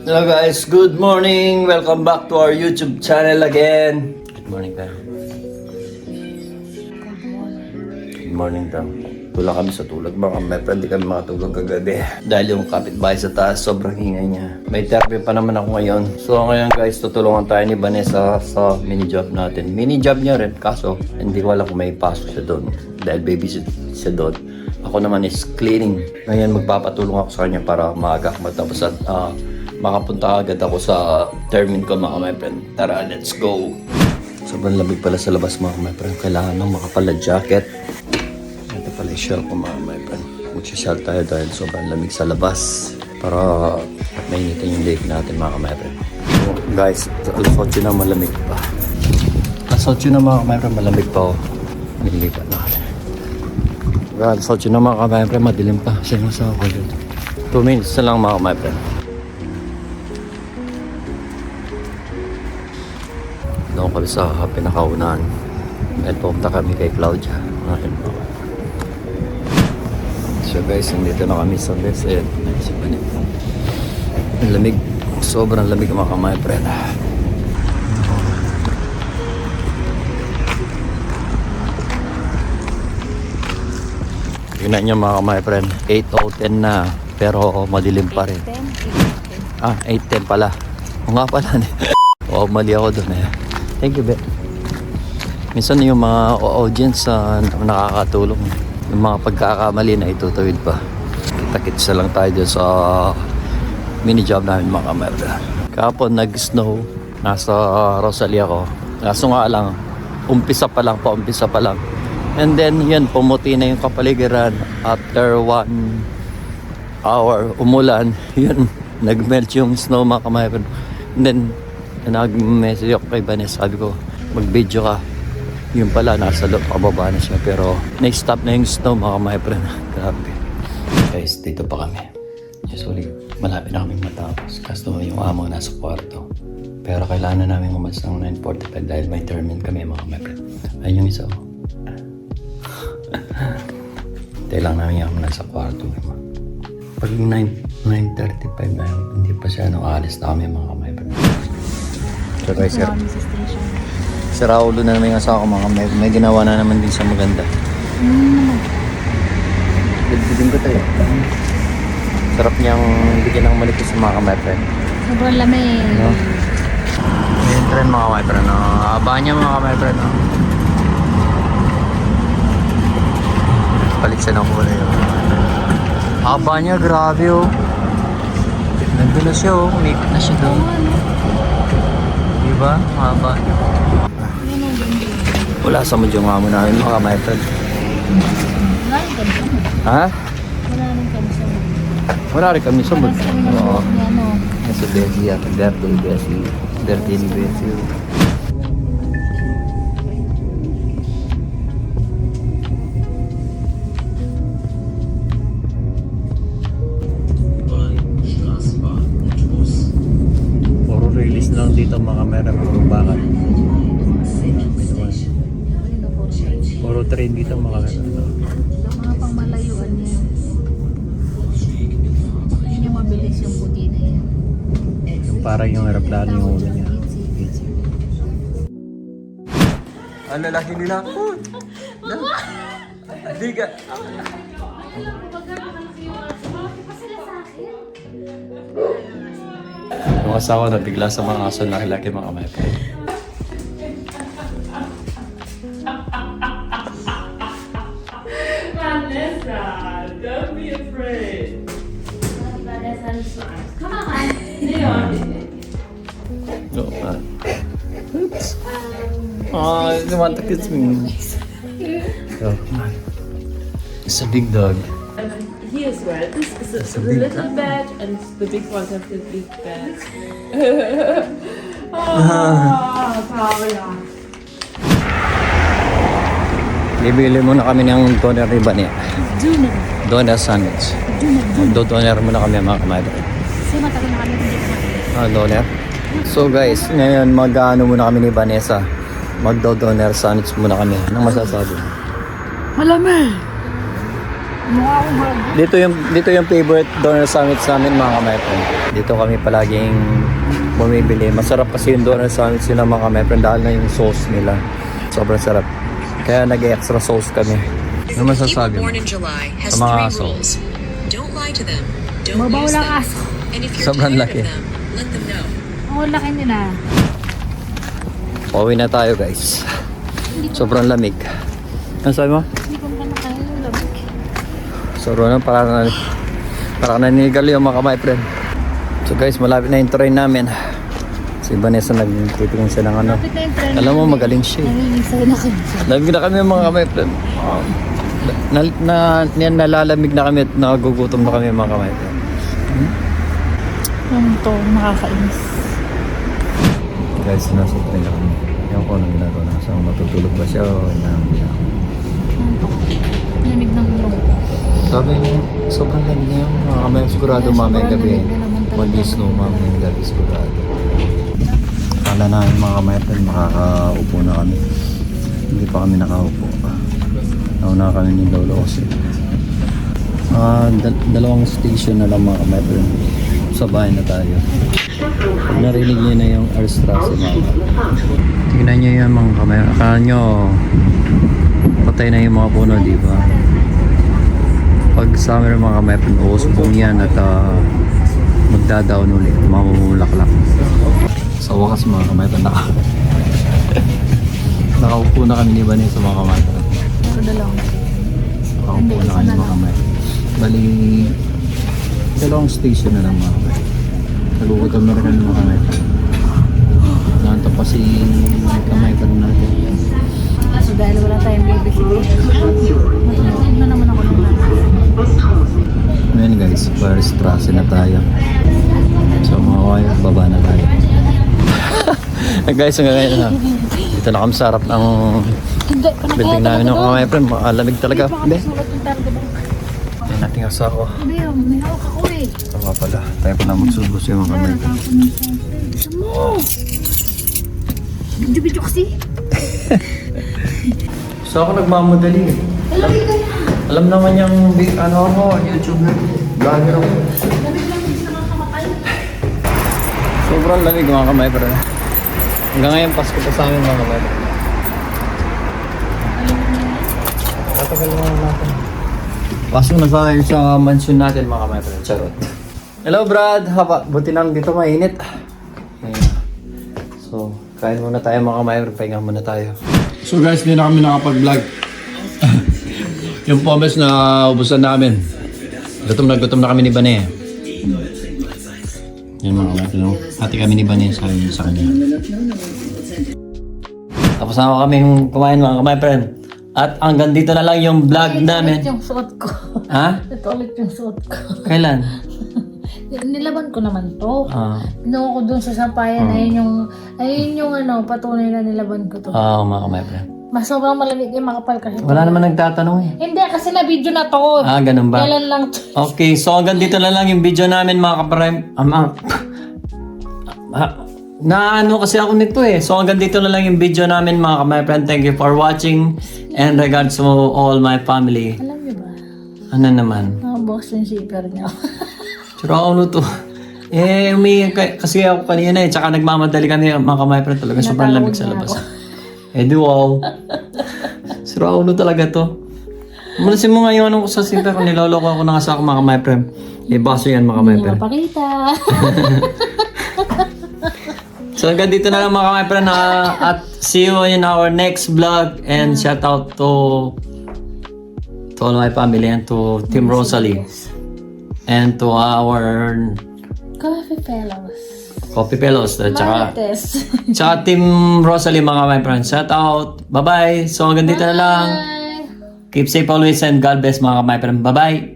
Hello guys, good morning! Welcome back to our YouTube channel again. Good morning tayo. Good morning tayo. Tulak kami sa tulog mga friend, di kami makatulog kagabi. Dahil yung kapitbahay sa taas, sobrang ingay niya. May therapy pa naman ako ngayon. So ngayon guys, tutulungan tayo ni Vanessa sa mini job natin. Mini job niya rin, kaso hindi ko alam kung may pasok siya doon. Dahil babysit siya doon. Ako naman is cleaning. Ngayon magpapatulong ako sa kanya para maaga ako matapos at makapunta agad ako sa termin ko mga my friend. Tara, let's go! Sobrang lamig pala sa labas mga my friend. Kailangan ng makapala jacket. Ito pala yung shell ko mga my friend. Magsishell tayo dahil sobrang lamig sa labas. Para mainitin yung leg natin mga my friend. So guys, alas 8 na malamig pa. Alas 8 na mga my friend, malamig pa oh. Nilipat na kami. Alas 8 na mga my friend, madilim pa. Sino sa ako dito? 2 minutes na lang mga my friend. Doon kami sa pinakaunahan. Dahil pumunta kami kay Claudia. So guys, nandito na kami sa best. Ayan, naisipan ito. Ang lamig. Sobrang lamig mga my friend. Tingnan nyo mga my friend. 8 o 10 na. Pero madilim pa rin. 8-10 pala. O nga pala. Oo, mali ako doon eh. Thank you, be. Minsan yung mga audience nakakatulong. Yung mga pagkakamali na itutuwid pa. Kita-kitsa lang tayo dyan sa mini job namin mga kamerda. Kahapon nag-snow. Nasa Rosalia ko. Kaso nga lang, umpisa pa lang. And then yun, pumuti na yung kapaligiran. After 1 hour umulan, yun, nag-melt yung snow mga kamerda. And then nag-message ako kay Vanessa, sabi ko mag-video ka. Yung pala nasa loob, pababa na siya, pero na-stop na yung snow mga my friend. Grabe guys, dito pa kami. Usually malapit na kami matapos kasi yung amo nasa kwarto, pero kailangan na namin umalis ng 9:45 dahil may termin kami mga my friend. Ayun yung isa tayo lang namin yung amo nasa kwarto. Pag 9:35 na yun, hindi pa siya alis na kami mga my friend. So guys, si Raulo na naman yung asawa ko mga may ginawa na naman din sa maganda. Bigyan ko tayo. Sarap niyang bigyan ng malipis sa mga kamay-friend. Sobrang lamig. No? Yung trend mga kamay-friend. Haba niya mga kamay-friend. Palit siya ng kulay. Haba niya, grabe oh. Nandun na siya oh. Umikot na siya doon. Diba? Mahaba. Wala sa mo yung amo namin mga my friend. Wala rin kami sa mood. Ha? Wala rin kami sa mood. Wala rin kami sa mood. Oo. Sa Bessie at Bertini Bessie. Puro release lang dito mga kamera. Puro bakal. Puro train dito mga kamera. Mga pangmalayuan niya. Yun yung mabilis yung puti na yan. Yung parang yung aeroplano yung ulo niya. Ang lalaki nila. Hindi ka. Yung asawa na bigla sa mga aso na lalaki mga kamay. Vanessa, don't be afraid. Come on, Leon. Oops. Oh, you want to kiss me? Oh, come on. It's a big dog. He is right. This is the big little bed, and the big ones have the big bed. Oh, Paula. Bibili muna kami ng doner ni Bania. Doner sandwich. Doner muna kami mga kamay. Kasi matagal na kami hindi kumain. Doner. So guys, ngayon mag-ano muna kami ni Vanessa. Magdo-doner sandwich muna kami. Anong masasabi? Malamig! Mukha akong hard. Dito yung favorite Donor Summits namin mga kamepren. Dito kami palaging bumibili. Masarap kasi yung Donor Summits nila mga kamepren dahil na yung sauce nila. Sobrang sarap. Kaya nag-extra sauce kami. Ano masasabi mo? Born in July has Sa mga 3 aso. rules. Don't lie to them. Don't Mabaw use lang them. aso. And if you're Sobrang tired laki. of them, let them know. Ang laki nila. Pauwi na tayo guys. Sobrang lamig. Ano sabi mo? Hindi ko na kaya yung lamig. Sobrang parang nanigal yung mga kamay-friend. So guys, malapit na yung train namin. Si Vanessa nagtitingin siya ng ano. Kapit na yung trend. Alam mo, magaling siya. Nangingisay na kayo. Lamig na kami mga kamay-friend. Nalalamig na kami at nagugutom na kami mga kamay-friend. Ano to, nakakainis. Guys, nasa train na kami. Ewan ko anong ginagawa na. So, matutulog ba siya o inaamig siya? Ano to? Lamig ng ilong. Sabi niya, sobrang lamig na yung mga kamay. Sigurado mamaya gabi. Mag-snow mamaya gabi sigurado. Akala na yung mga kamay makakaupo na kami. Hindi pa kami nakaupo. Nauna kami ni Lolo kasi. Dalawang station na lang mga kamay. Sa bahay na tayo. Pag narinig niyo na yung Arstrasse mga. Tingnan niyo yan mga kamay. Akala nyo patay na yung mga puno, di ba? Pag summer mga kamay, uusbong yan at magdadaon ulit, mamumulaklak. Sa wakas mga kamay, nakaupo na kami ni Vanessa mga kamay. Pero dalawang. Nakaupo na kami mga kamay. Bali, dalawang station na lang mga kamay. Nagugutom na rin kami mga kamay. Nakanta pa si kamay pa rin natin. So dahil wala tayong bibili. Matutulog na naman ako ng Ngayon guys, first Arstrasse na tayo. So mga kaya, baba na tayo. Guys, hanggang ngayon na. Dito na kami sa harap ng Hindi, building namin ng mga friend. Malamig talaga. Hindi. Sulat yung targa ba? Hindi natin asawa. Hindi, may hawak ako eh. Tama pala. Tayo pala magsubos yung mga kamay. Isa mo! Video kasi. So ako nagmamadali eh. Lamig ka na. Alam naman yung ano ako, YouTuber. Vlogger ako. Lamig lang, hindi naman kamatay. Sobrang lamig mga kamay pero hanggang ngayon Pasko pa sa amin mga kamay. Tatagal naman natin. Pasok na tayo sa mansion natin mga kamay pero charot. Hello Brad! Haba, buti lang dito mainit. Ayan. So, kain muna tayo mga kamay pero pahinga muna tayo. So guys, hindi na kami nakapag-vlog. Yung pommes na ubusan namin. Gutom na kami ni Bane. Yan mga kamay, no? Hati kami ni Bane sa kanya. Tapos na kami kumain mga kamay, friend. At hanggang dito na lang yung vlog namin. Ito ulit yung suot ko. Ha? Ito ulit yung suot ko. Kailan? Nilaban ko naman to. Ah, Pinuha ko dun sa sampayan. Ayun yung ano, patunay na nilaban ko to. mga kamay, friend. Mas sobrang malamig yung makapal kasi. Wala naman nagtatanong eh. Hindi, kasi na video na to. Ah, ganun ba? Kailan lang to. Okay, so hanggang dito na lang yung video namin mga kaprime. Na ano kasi ako nito eh. So hanggang dito na lang yung video namin mga ka-my-friend. Thank you for watching and regards to all my family. Alam niyo ba? Ano naman? Nakabox yung zipper niya. Sura ano to? Kasi ako kanina eh. Tsaka nagmamadali kami mga ka-my-friend talaga. Sobrang lamig sa labas. Eh di wow. Sura ulo talaga to. Mulasin mo ngayon ako sa zipper. Niloloko ako na kasi ako mga ka-my-friend. Eh baso yan mga Hindi ka-my-friend. niya mapakita. So hanggang dito na lang mga ka-my-friend at see you in our next vlog and shout out to all my family and to Team Rosalie and to our Coffee Fellows. Coffee Fellows tsaka Team Rosalie mga ka-my-friend. Shout out. Bye bye. So hanggang dito na lang. Bye! Keep safe always and God bless mga ka-my-friend. Bye bye.